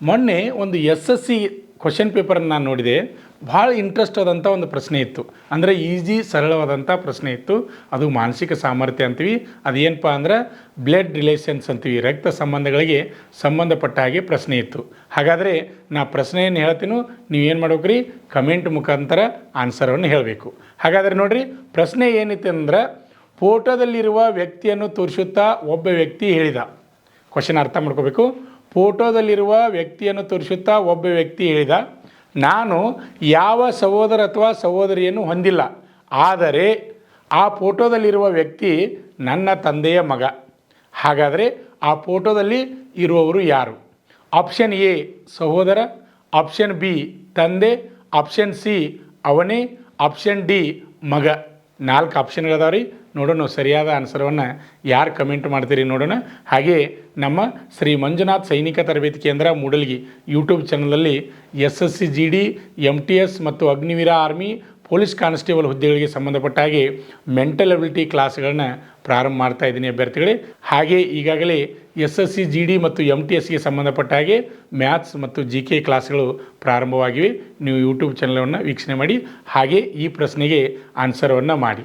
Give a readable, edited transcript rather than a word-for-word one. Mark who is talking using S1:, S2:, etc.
S1: ಮೊನ್ನೆ ಒಂದು SSC question ಪೇಪರನ್ನು ನಾನು ನೋಡಿದೆ. ಭಾಳ ಇಂಟ್ರೆಸ್ಟ್ ಆದಂಥ ಒಂದು ಪ್ರಶ್ನೆ ಇತ್ತು. ಅಂದರೆ ಈಸಿ ಸರಳವಾದಂಥ ಪ್ರಶ್ನೆ ಇತ್ತು. ಅದು ಮಾನಸಿಕ ಸಾಮರ್ಥ್ಯ ಅಂತೀವಿ. ಅದೇನಪ್ಪ ಅಂದ್ರೆ ಬ್ಲಡ್ ರಿಲೇಷನ್ಸ್ ಅಂತೀವಿ, ರಕ್ತ ಸಂಬಂಧಗಳಿಗೆ ಸಂಬಂಧಪಟ್ಟ ಹಾಗೆ ಪ್ರಶ್ನೆ ಇತ್ತು. ಹಾಗಾದರೆ ನಾ ಪ್ರಶ್ನೆಯನ್ನು ಹೇಳ್ತೀನೋ ನೀವೇನು ಮಾಡ್ಬೇಕ್ರಿ, ಕಮೆಂಟ್ ಮುಖಾಂತರ ಆನ್ಸರನ್ನು ಹೇಳಬೇಕು. ಹಾಗಾದರೆ ನೋಡಿರಿ, ಪ್ರಶ್ನೆ ಏನಿತ್ತು ಅಂದ್ರೆ, ಫೋಟೋದಲ್ಲಿರುವ ವ್ಯಕ್ತಿಯನ್ನು ತೋರಿಸುತ್ತಾ ಒಬ್ಬ ವ್ಯಕ್ತಿ ಹೇಳಿದ. ಕ್ವಶನ್ ಅರ್ಥ ಮಾಡ್ಕೋಬೇಕು. ಫೋಟೋದಲ್ಲಿರುವ ವ್ಯಕ್ತಿಯನ್ನು ತೋರಿಸುತ್ತಾ ಒಬ್ಬ ವ್ಯಕ್ತಿ ಹೇಳಿದ, ನಾನು ಯಾವ ಸಹೋದರ ಅಥವಾ ಸಹೋದರಿಯನ್ನು ಹೊಂದಿಲ್ಲ, ಆದರೆ ಆ ಫೋಟೋದಲ್ಲಿರುವ ವ್ಯಕ್ತಿ ನನ್ನ ತಂದೆಯ ಮಗ. ಹಾಗಾದರೆ ಆ ಫೋಟೋದಲ್ಲಿ ಇರುವವರು ಯಾರು? ಆಪ್ಷನ್ ಎ ಸಹೋದರ, ಆಪ್ಷನ್ ಬಿ ತಂದೆ, ಆಪ್ಷನ್ ಸಿ ಅವನೇ, ಆಪ್ಷನ್ ಡಿ ಮಗ. 4 ಆಪ್ಷನ್ಗಳದಾವ ರೀ. ನೋಡೋಣ ಸರಿಯಾದ ಆನ್ಸರನ್ನು ಯಾರು ಕಮೆಂಟ್ ಮಾಡ್ತೀರಿ ನೋಡೋಣ. ಹಾಗೆ ನಮ್ಮ ಶ್ರೀ ಮಂಜುನಾಥ್ ಸೈನಿಕ ತರಬೇತಿ ಕೇಂದ್ರ ಮೂಡಲ್ಗಿ ಯೂಟ್ಯೂಬ್ ಚಾನಲಲ್ಲಿ SSC GD MTS ಮತ್ತು ಅಗ್ನಿವೀರ ಆರ್ಮಿ ಪೊಲೀಸ್ ಕಾನ್ಸ್ಟೇಬಲ್ ಹುದ್ದೆಗಳಿಗೆ ಸಂಬಂಧಪಟ್ಟ ಹಾಗೆ ಮೆಂಟಲ್ ಅಬಿಲಿಟಿ ಕ್ಲಾಸ್ಗಳನ್ನು ಪ್ರಾರಂಭ ಮಾಡ್ತಾ ಇದ್ದೀನಿ ಅಭ್ಯರ್ಥಿಗಳೇ. ಹಾಗೆ ಈಗಾಗಲೇ SSC GD ಮತ್ತು MTSಗೆ ಸಂಬಂಧಪಟ್ಟ ಹಾಗೆ ಮ್ಯಾಥ್ಸ್ ಮತ್ತು GK ಕ್ಲಾಸ್ಗಳು ಪ್ರಾರಂಭವಾಗಿವೆ. ನೀವು ಯೂಟ್ಯೂಬ್ ಚಾನಲನ್ನು ವೀಕ್ಷಣೆ ಮಾಡಿ, ಹಾಗೆ ಈ ಪ್ರಶ್ನೆಗೆ ಆನ್ಸರನ್ನು ಮಾಡಿ.